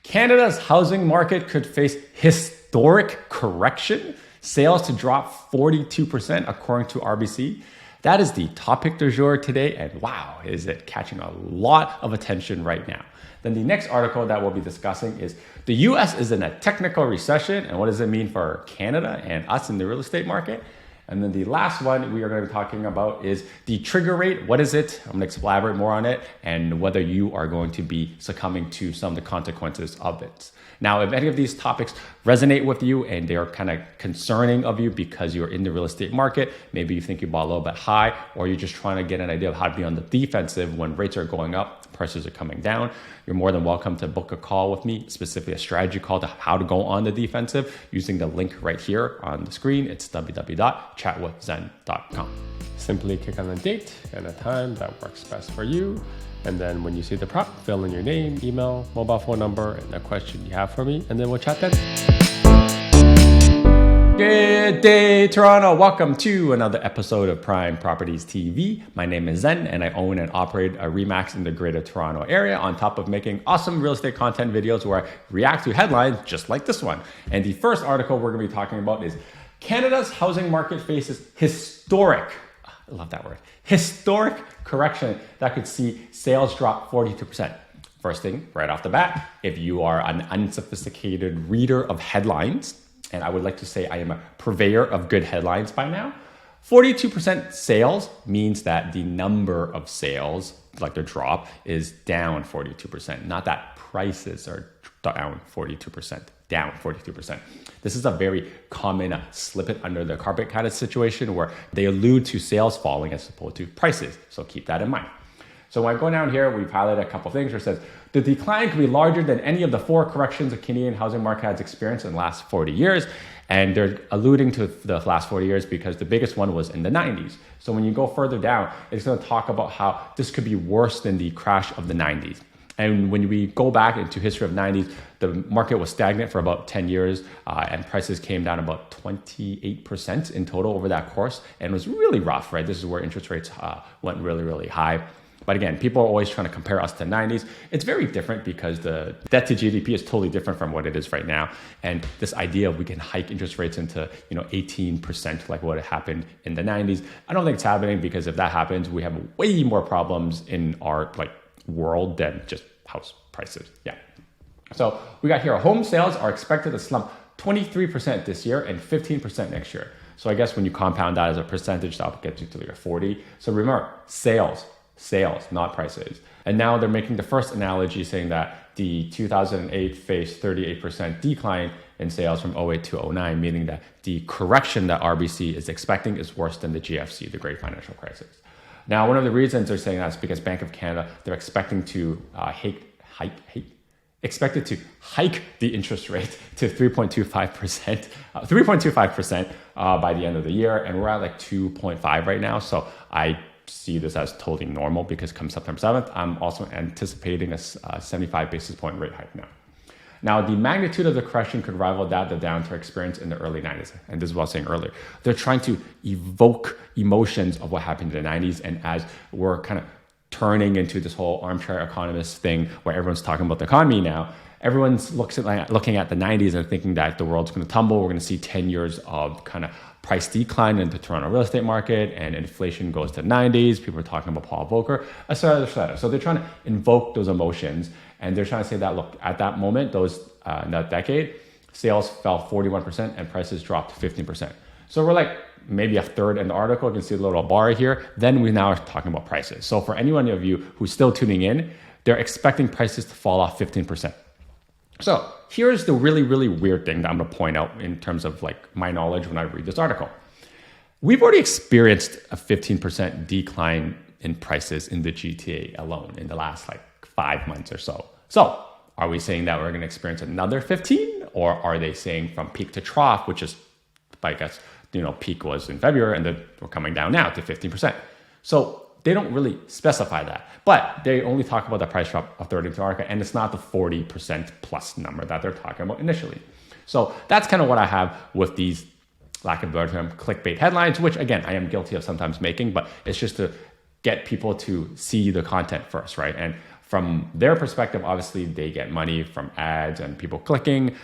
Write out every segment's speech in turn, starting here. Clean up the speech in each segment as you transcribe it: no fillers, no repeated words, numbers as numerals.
Canada's housing market could face historic correction. Sales to drop 42% according to RBC. That is the topic du jour today, and wow, is it catching a lot of attention right now. Then the next article that we'll be discussing is the US is in a technical recession, and what does it mean for Canada and us in the real estate market? And then the last one we are going to be talking about is the trigger rate. What is it? I'm going to elaborate more on it and whether you are going to be succumbing to some of the consequences of it. Now, if any of these topics resonate with you and they are kind of concerning of you because you're in the real estate market, maybe you think you bought a little bit high, or you're just trying to get an idea of how to be on the defensive when rates are going up, prices are coming down, you're more than welcome to book a call with me, specifically a strategy call to how to go on the defensive using the link right here on the screen. It's www.chatwithzen.com. Simply click on the date and a time that works best for you. And then when you see the prompt, fill in your name, email, mobile phone number, and a question you have for me, and then we'll chat then. Good day, Toronto. Welcome to another episode of Prime Properties TV. My name is Zhen, and I own and operate a RE/MAX in the Greater Toronto area, on top of making awesome real estate content videos where I react to headlines just like this one. And the first article we're going to be talking about is Canada's housing market faces historic, I love that word, historic correction that could see sales drop 42%. First thing, right off the bat, if you are an unsophisticated reader of headlines, and I would like to say I am a purveyor of good headlines by now, 42% sales means that the number of sales, like the drop, is down 42%. Not that prices are down 42%, down 42%. This is a very common slip it under the carpet kind of situation where they allude to sales falling as opposed to prices. So keep that in mind. So when I go down here, we've highlighted a couple of things where it says, the decline could be larger than any of the 4 corrections the Canadian housing market has experienced in the last 40 years. And they're alluding to the last 40 years because the biggest one was in the 90s. So when you go further down, it's going to talk about how this could be worse than the crash of the 90s. And when we go back into history of 90s, the market was stagnant for about 10 years and prices came down about 28% in total over that course. And it was really rough, right? This is where interest rates went really, really high. But again, people are always trying to compare us to the 90s. It's very different because the debt to GDP is totally different from what it is right now. And this idea of we can hike interest rates into 18% like what happened in the 90s, I don't think it's happening, because if that happens, we have way more problems in our world than just house prices. Yeah. So we got here, home sales are expected to slump 23% this year and 15% next year. So I guess when you compound that as a percentage, that'll get you to your 40. So remember, sales, not prices. And now they're making the first analogy saying that the 2008 faced 38% decline in sales from 08 to 09, meaning that the correction that RBC is expecting is worse than the GFC, the Great Financial Crisis. Now, one of the reasons they're saying that is because Bank of Canada, they're expecting to hike the interest rate to 3.25% by the end of the year. And we're at 2.5 right now. So I see this as totally normal because come September 7th, I'm also anticipating a 75 basis point rate hike now. Now, the magnitude of the correction could rival that the downturn experienced in the early 90s. And this is what I was saying earlier. They're trying to evoke emotions of what happened in the 90s. And as we're kind of turning into this whole armchair economist thing where everyone's talking about the economy now, everyone's looking at the 90s and thinking that the world's going to tumble. We're going to see 10 years of kind of price decline in the Toronto real estate market, and inflation goes to the 90s. People are talking about Paul Volcker, et cetera, et cetera. So they're trying to invoke those emotions, and they're trying to say that, look, at that moment, in that decade, sales fell 41% and prices dropped 15%. So we're maybe a third in the article. You can see the little bar here. Then we now are talking about prices. So for anyone of you who's still tuning in, they're expecting prices to fall off 15%. So here's the really, really weird thing that I'm going to point out in terms of my knowledge when I read this article. We've already experienced a 15% decline in prices in the GTA alone in the last 5 months or so. So are we saying that we're going to experience another 15, or are they saying from peak to trough, which is, I guess, peak was in February and then we're coming down now to 15%. So they don't really specify that, but they only talk about the price drop of 30 to article, and it's not the 40% plus number that they're talking about initially. So that's kind of what I have with these, lack of a better term, clickbait headlines, which again, I am guilty of sometimes making, but it's just to get people to see the content first, right? And from their perspective, obviously they get money from ads and people clicking.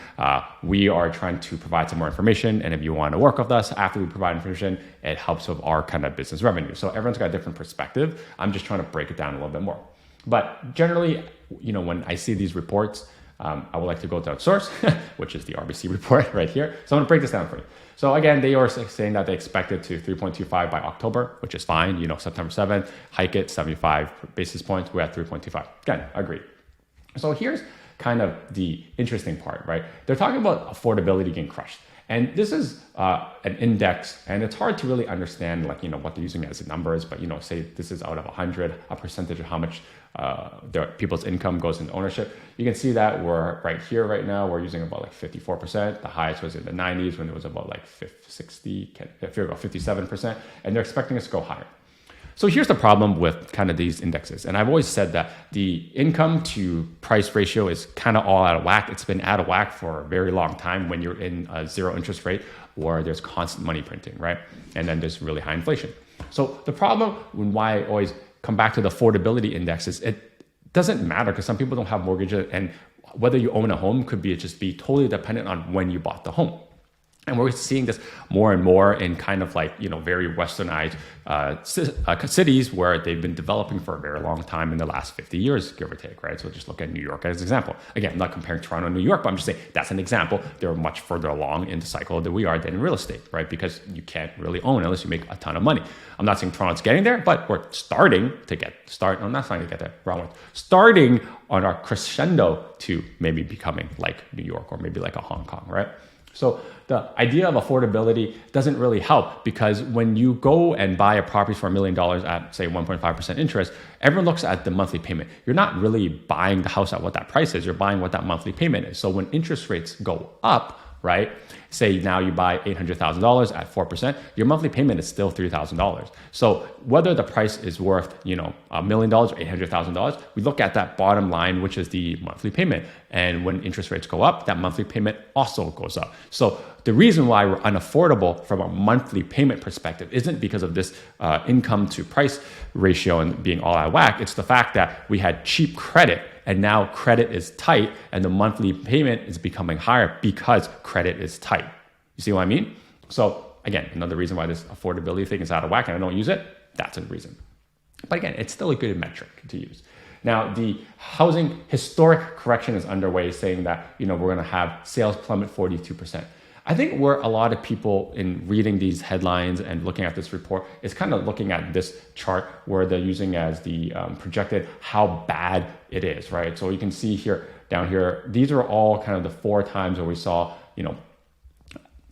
We are trying to provide some more information. And if you want to work with us after we provide information, it helps with our kind of business revenue. So everyone's got a different perspective. I'm just trying to break it down a little bit more. But generally, when I see these reports, I would like to go to the source, which is the RBC report right here. So I'm going to break this down for you. So again, they are saying that they expect it to 3.25 by October, which is fine. September 7th, hike it 75 basis points. We're at 3.25. Again, agreed. So here's kind of the interesting part, right? They're talking about affordability getting crushed. And this is an index, and it's hard to really understand what they're using as numbers, but say this is out of 100, a percentage of how much people's income goes into ownership. You can see that we're right here right now, we're using about 54%. The highest was in the 90s when it was about 57%, and they're expecting us to go higher. So here's the problem with kind of these indexes. And I've always said that the income to price ratio is kind of all out of whack. It's been out of whack for a very long time when you're in a zero interest rate or there's constant money printing, right? And then there's really high inflation. So the problem and why I always come back to the affordability index is it doesn't matter because some people don't have mortgages, and whether you own a home could be totally dependent on when you bought the home. And we're seeing this more and more in kind of very westernized cities where they've been developing for a very long time in the last 50 years, give or take, right? So just look at New York as an example. Again, I'm not comparing Toronto and New York, but I'm just saying that's an example. They're much further along in the cycle than we are than in real estate, right? Because you can't really own unless you make a ton of money. I'm not saying Toronto's getting there, but we're starting to I'm not trying to get that wrong. Starting on our crescendo to maybe becoming like New York or maybe like a Hong Kong, right? So the idea of affordability doesn't really help because when you go and buy a property for $1 million at say 1.5% interest, everyone looks at the monthly payment. You're not really buying the house at what that price is. You're buying what that monthly payment is. So when interest rates go up, right? Say now you buy $800,000 at 4%, your monthly payment is still $3,000. So whether the price is worth, $1 million or $800,000, we look at that bottom line, which is the monthly payment. And when interest rates go up, that monthly payment also goes up. So the reason why we're unaffordable from a monthly payment perspective isn't because of this income to price ratio and being all out of whack. It's the fact that we had cheap credit and now credit is tight and the monthly payment is becoming higher because credit is tight. You see what I mean? So again, another reason why this affordability thing is out of whack and I don't use it, that's a reason. But again, it's still a good metric to use. Now, the housing historic correction is underway, saying that we're going to have sales plummet 42%. I think where a lot of people in reading these headlines and looking at this report is kind of looking at this chart where they're using as the projected how bad it is, right? So you can see here, down here, these are all kind of the 4 times where we saw,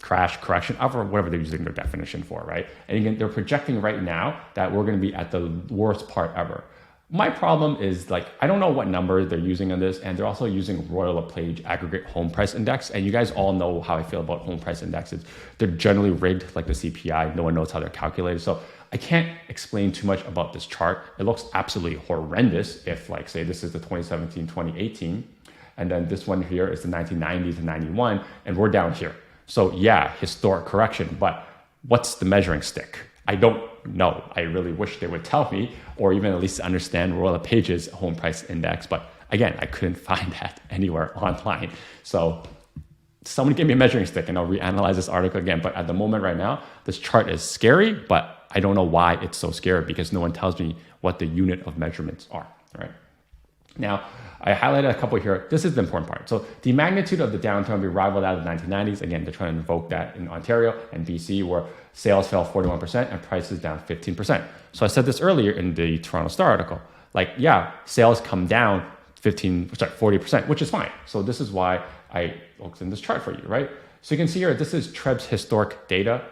crash, correction, or whatever they're using their definition for, right? And again, they're projecting right now that we're going to be at the worst part ever. My problem is I don't know what number they're using on this, and they're also using Royal LePage aggregate home price index. And you guys all know how I feel about home price indexes. They're generally rigged like the CPI. No one knows how they're calculated. So I can't explain too much about this chart. It looks absolutely horrendous if say this is the 2017, 2018, and then this one here is the 1990 to 91, and we're down here. So yeah, historic correction, but what's the measuring stick? I don't know. I really wish they would tell me, or even at least understand Royal LePage's home price index. But again, I couldn't find that anywhere online. So someone give me a measuring stick and I'll reanalyze this article again. But at the moment right now, this chart is scary, but I don't know why it's so scary because no one tells me what the unit of measurements are, right? Now, I highlighted a couple here. This is the important part. So the magnitude of the downturn will be rivaled out of the 1990s. Again, they're trying to invoke that in Ontario and BC, where sales fell 41% and prices down 15%. So I said this earlier in the Toronto Star article. Sales come down 40%, which is fine. So this is why I looked in this chart for you, right? So you can see here, this is TREB's historic data.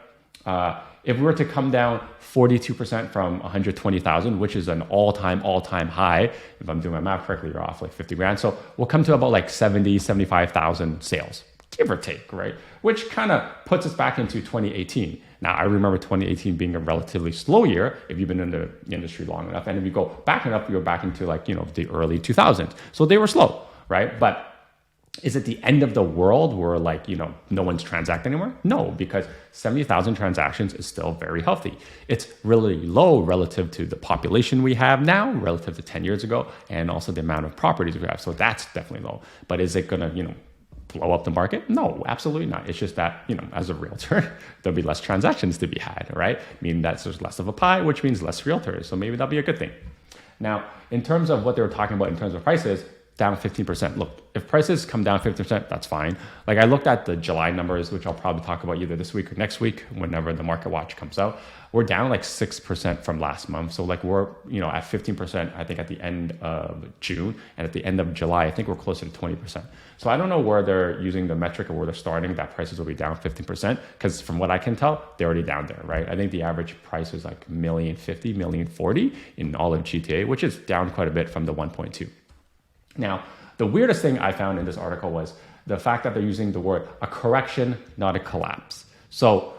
If we were to come down 42% from 120,000, which is an all-time high, if I'm doing my math correctly, you're off 50 grand. So we'll come to about 75,000 sales, give or take, right? Which kind of puts us back into 2018. Now, I remember 2018 being a relatively slow year if you've been in the industry long enough. And if you go back enough, you're back into the early 2000s. So they were slow, right? But Is it the end of the world where no one's transacting anymore? No, because 70,000 transactions is still very healthy. It's really low relative to the population we have now, relative to 10 years ago, and also the amount of properties we have. So that's definitely low. But is it gonna, blow up the market? No, absolutely not. It's just that, as a realtor, there'll be less transactions to be had, right? Meaning that there's less of a pie, which means less realtors. So maybe that'll be a good thing. Now, in terms of what they were talking about in terms of prices, down 15%. Look, if prices come down 50%, that's fine. I looked at the July numbers, which I'll probably talk about either this week or next week, whenever the market watch comes out. We're down 6% from last month. So we're, at 15%, I think at the end of June, and at the end of July, I think we're closer to 20%. So I don't know where they're using the metric or where they're starting that prices will be down 15%, because from what I can tell, they're already down there, right? I think the average price is $1,050,000, $1,040,000 in all of GTA, which is down quite a bit from the 1.2. Now, the weirdest thing I found in this article was the fact that they're using the word a correction, not a collapse. So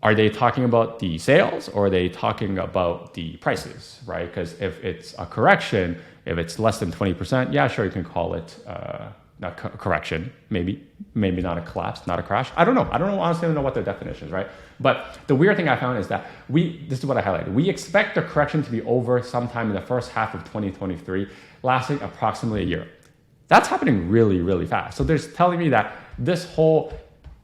are they talking about the sales or are they talking about the prices, right? Because if it's a correction, if it's less than 20%, yeah, sure, you can call it a correction, maybe not a collapse, not a crash. I don't know. Honestly, I don't know what their definition is, right? But the weird thing I found is that this is what I highlighted. We expect the correction to be over sometime in the first half of 2023, lasting approximately a year. That's happening really, really fast. So there's telling me that this whole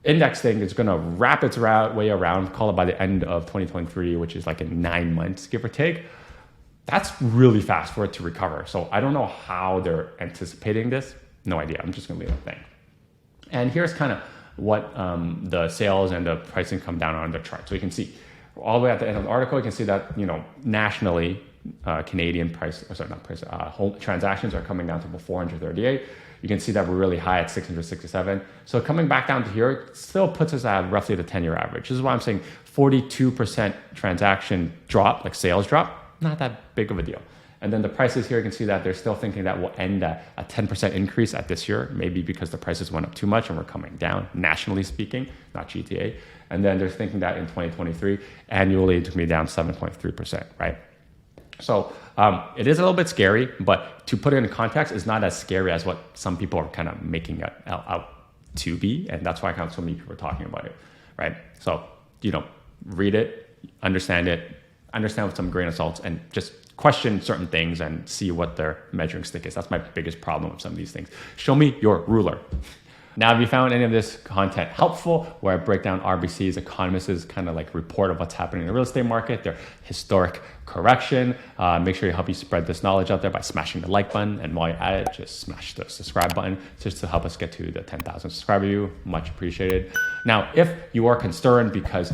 index thing is going to wrap its way around, call it by the end of 2023, which is in 9 months, give or take. That's really fast for it to recover. So I don't know how they're anticipating this. No idea. I'm just going to leave it there. And here's kind of what the sales and the pricing come down on the chart. So you can see all the way at the end of the article, you can see that, nationally, Canadian home transactions are coming down to 438. You can see that we're really high at 667. So coming back down to here still puts us at roughly the 10-year average. This is why I'm saying 42% transaction drop, sales drop, not that big of a deal. And then the prices here, you can see that they're still thinking that we'll end at a 10% increase at this year, maybe because the prices went up too much and we're coming down, nationally speaking, not GTA. And then they're thinking that in 2023, annually, it's going to be down 7.3%, right? So it is a little bit scary, but to put it in context, it's not as scary as what some people are kind of making it out to be. And that's why so many people are talking about it, right? So, read it, understand with some grain of salt, and just question certain things and see what their measuring stick is. That's my biggest problem with some of these things. Show me your ruler. Now, if you found any of this content helpful, where I break down RBC's economists' kind of report of what's happening in the real estate market, their historic correction, make sure you help you spread this knowledge out there by smashing the like button. And while you're at it, just smash the subscribe button just to help us get to the 10,000 subscriber view. Much appreciated. Now, if you are concerned because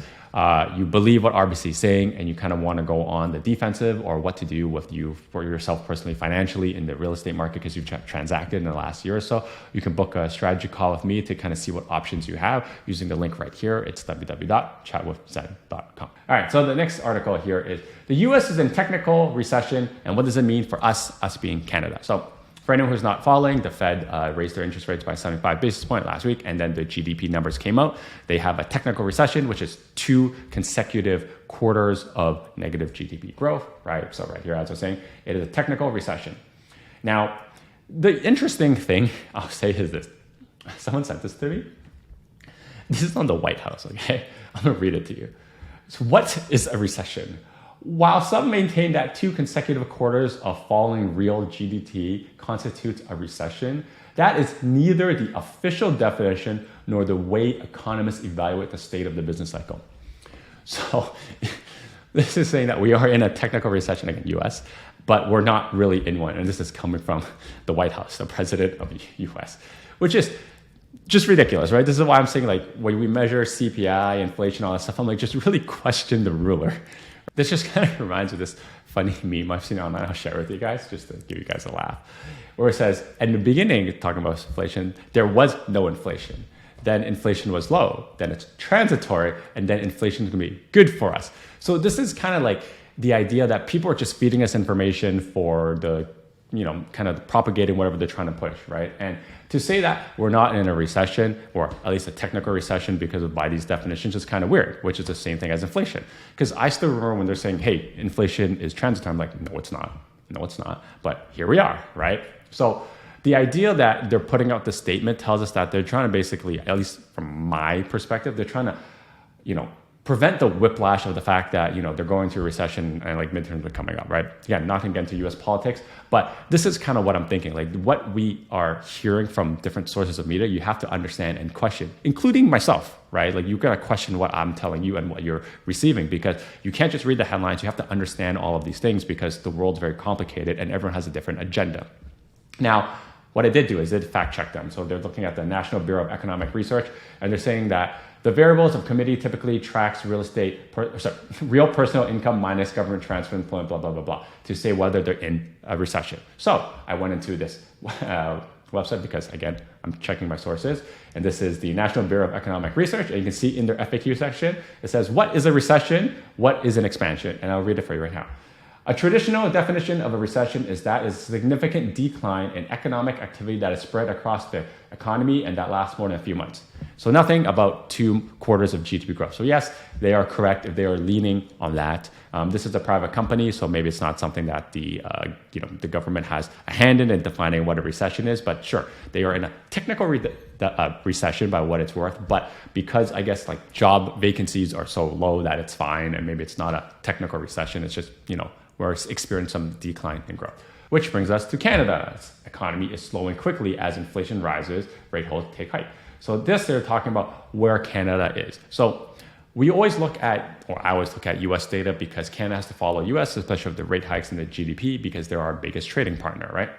you believe what RBC is saying and you kind of want to go on the defensive or what to do with you for yourself personally, financially in the real estate market because you've transacted in the last year or so, you can book a strategy call with me to kind of see what options you have using the link right here. It's www.chatwithzen.com. All right, so the next article here is the US is in technical recession, and what does it mean for us being Canada? So for anyone who's not following, the Fed raised their interest rates by 75 basis points last week, and then the GDP numbers came out. They have a technical recession, which is 2 consecutive quarters of negative GDP growth, right? So right here, as I was saying, it is a technical recession. Now, the interesting thing I'll say is this. Someone sent this to me. This is on the White House, okay? I'm gonna read it to you. So what is a recession? While some maintain that 2 consecutive quarters of falling real GDP constitutes a recession, that is neither the official definition nor the way economists evaluate the state of the business cycle. So this is saying that we are in a technical recession, again, US, but we're not really in one. And this is coming from the White House, the president of the US, which is just ridiculous, right? This is why I'm saying when we measure CPI, inflation, all that stuff, I'm just really question the ruler. This just kind of reminds me of this funny meme I've seen online. I'll share with you guys just to give you guys a laugh. Where it says, in the beginning, talking about inflation, there was no inflation. Then inflation was low. Then it's transitory. And then inflation is going to be good for us. So this is kind of the idea that people are just feeding us information for the, kind of propagating whatever they're trying to push, right? And to say that we're not in a recession, or at least a technical recession because of by these definitions, is kind of weird, which is the same thing as inflation. Because I still remember when they're saying, hey, inflation is transitory. I'm like, no, it's not. No, it's not. But here we are, right? So the idea that they're putting out the statement tells us that they're trying to basically, at least from my perspective, they're trying to, prevent the whiplash of the fact that, they're going through a recession and like midterms are coming up, right? Again, not going to get into US politics, but this is kind of what I'm thinking. Like what we are hearing from different sources of media, you have to understand and question, including myself, right? Like you got to question what I'm telling you and what you're receiving, because you can't just read the headlines. You have to understand all of these things because the world's very complicated and everyone has a different agenda. Now, what I did do is I did fact check them. So they're looking at the National Bureau of Economic Research, and they're saying that the variables of committee typically tracks real personal income minus government transfer employment, blah, blah, blah, blah, to say whether they're in a recession. So I went into this website because, again, I'm checking my sources. And this is the National Bureau of Economic Research. And you can see in their FAQ section, it says, what is a recession? What is an expansion? And I'll read it for you right now. A traditional definition of a recession is a significant decline in economic activity that is spread across the economy and that lasts more than a few months. So nothing about 2 quarters of GDP growth. So yes, they are correct if they are leaning on that. This is a private company, so maybe it's not something that the government has a hand in defining what a recession is. But sure, they are in a technical recession by what it's worth. But because I guess like job vacancies are so low that it's fine, and maybe it's not a technical recession. It's just we're experiencing some decline in growth. Which brings us to Canada's economy is slowing quickly as inflation rises, rate holds take height. So they're talking about where Canada is. So we always look at, or I always look at US data because Canada has to follow US, especially with the rate hikes and the GDP, because they're our biggest trading partner, right?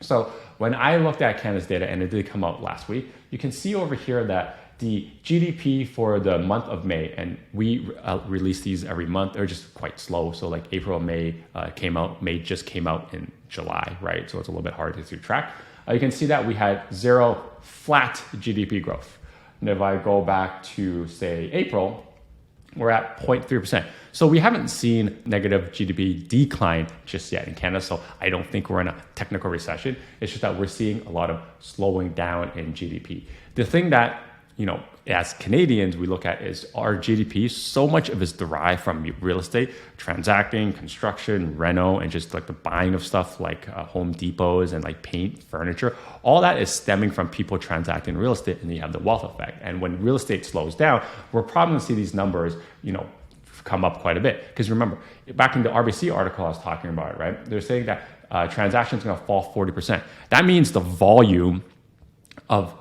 So when I looked at Canada's data, and it did come out last week, you can see over here that the GDP for the month of May, and we release these every month, they're just quite slow. So like April, May came out, May just came out in July, right? So it's a little bit hard to track. You can see that we had 0 flat GDP growth. And if I go back to say April, we're at 0.3%. So we haven't seen negative GDP decline just yet in Canada. So I don't think we're in a technical recession. It's just that we're seeing a lot of slowing down in GDP. The thing that as Canadians, we look at is our GDP, so much of it is derived from real estate, transacting, construction, reno, and just like the buying of stuff like Home Depots and like paint, furniture. All that is stemming from people transacting real estate, and you have the wealth effect. And when real estate slows down, we're probably going to see these numbers, come up quite a bit. Because remember, back in the RBC article I was talking about, right? They're saying that transactions are going to fall 40%. That means the volume of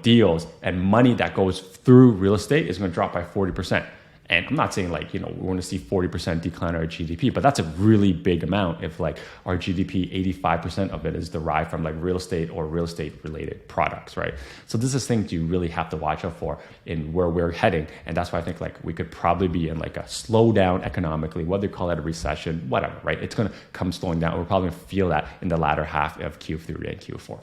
deals and money that goes through real estate is going to drop by 40%. And I'm not saying like, we're going to see 40% decline in our GDP, but that's a really big amount if like our GDP, 85% of it is derived from like real estate or real estate related products, right? So this is things you really have to watch out for in where we're heading. And that's why I think like we could probably be in like a slowdown economically, whether you call that a recession, whatever, right? It's going to come slowing down. We're probably going to feel that in the latter half of Q3 and Q4.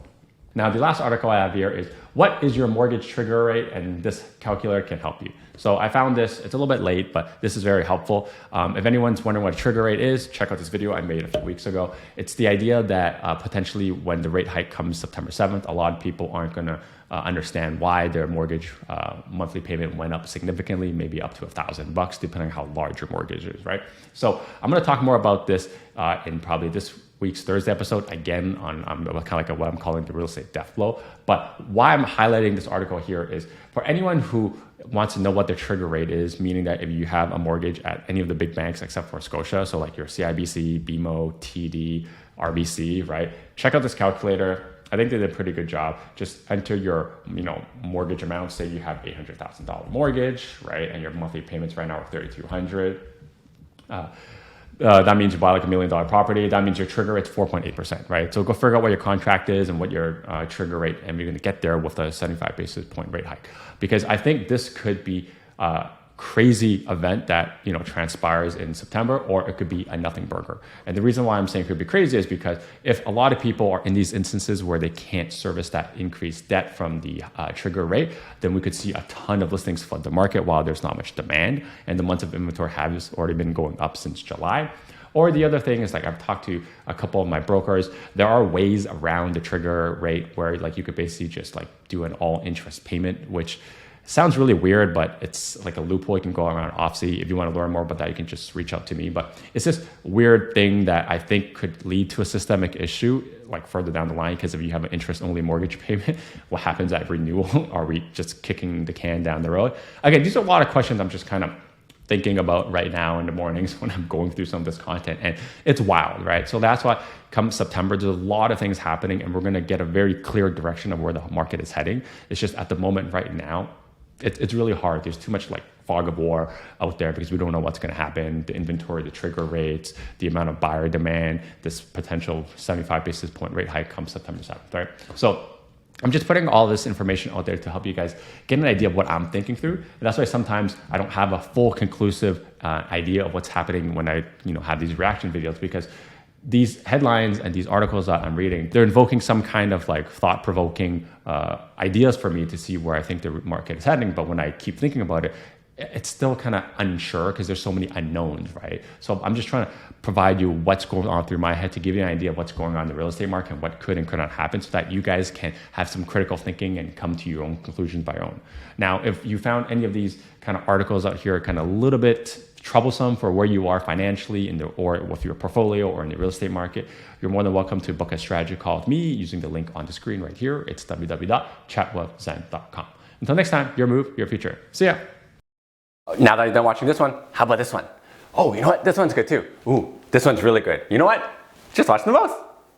Now, the last article I have here is, what is your mortgage trigger rate? And this calculator can help you. So I found this, it's a little bit late, but this is very helpful. If anyone's wondering what a trigger rate is, check out this video I made a few weeks ago. It's the idea that potentially when the rate hike comes September 7th, a lot of people aren't gonna understand why their mortgage monthly payment went up significantly, maybe up to $1,000, depending on how large your mortgage is, right? So I'm gonna talk more about this in probably this week's Thursday episode, again, on kind of like what I'm calling the real estate death blow. But why I'm highlighting this article here is for anyone who wants to know what their trigger rate is, meaning that if you have a mortgage at any of the big banks except for Scotia, so like your CIBC, BMO, TD, RBC, right? Check out this calculator. I think they did a pretty good job. Just enter your, mortgage amount. Say you have $800,000 mortgage, right? And your monthly payments right now are $3,200. That means you buy like $1 million property. That means your trigger rate's 4.8%, right? So go figure out what your contract is and what your trigger rate, and you're going to get there with a 75 basis point rate hike. Because I think this could be a crazy event that transpires in September, or it could be a nothing burger. And the reason why I'm saying it could be crazy is because if a lot of people are in these instances where they can't service that increased debt from the trigger rate, then we could see a ton of listings flood the market while there's not much demand, and the months of inventory has already been going up since July. Or the other thing is, like, I've talked to a couple of my brokers, there are ways around the trigger rate where like you could basically just like do an all interest payment, which Sounds really weird, but it's like a loophole you can go around OFC. If you want to learn more about that, you can just reach out to me. But it's this weird thing that I think could lead to a systemic issue like further down the line, because if you have an interest-only mortgage payment, what happens at renewal? Are we just kicking the can down the road? Again, these are a lot of questions I'm just kind of thinking about right now in the mornings when I'm going through some of this content, and it's wild, right? So that's why come September, there's a lot of things happening, and we're going to get a very clear direction of where the market is heading. It's just at the moment right now, it's really hard. There's too much like fog of war out there because we don't know what's going to happen. The inventory, the trigger rates, the amount of buyer demand, this potential 75 basis point rate hike comes September 7th, right? So I'm just putting all this information out there to help you guys get an idea of what I'm thinking through. And that's why sometimes I don't have a full conclusive idea of what's happening when I have these reaction videos, because these headlines and these articles that I'm reading, they're invoking some kind of like thought-provoking ideas for me to see where I think the market is heading. But when I keep thinking about it, it's still kind of unsure because there's so many unknowns, right? So I'm just trying to provide you what's going on through my head to give you an idea of what's going on in the real estate market and what could and could not happen, so that you guys can have some critical thinking and come to your own conclusions by your own. Now, if you found any of these kind of articles out here kind of a little bit troublesome for where you are financially or with your portfolio or in the real estate market, you're more than welcome to book a strategy call with me using the link on the screen right here. It's www.chatwithzen.com. Until next time, your move, your future. See ya. Now that you're done watching this one, how about this one? Oh, you know what? This one's good too. Ooh, this one's really good. You know what? Just watch them both.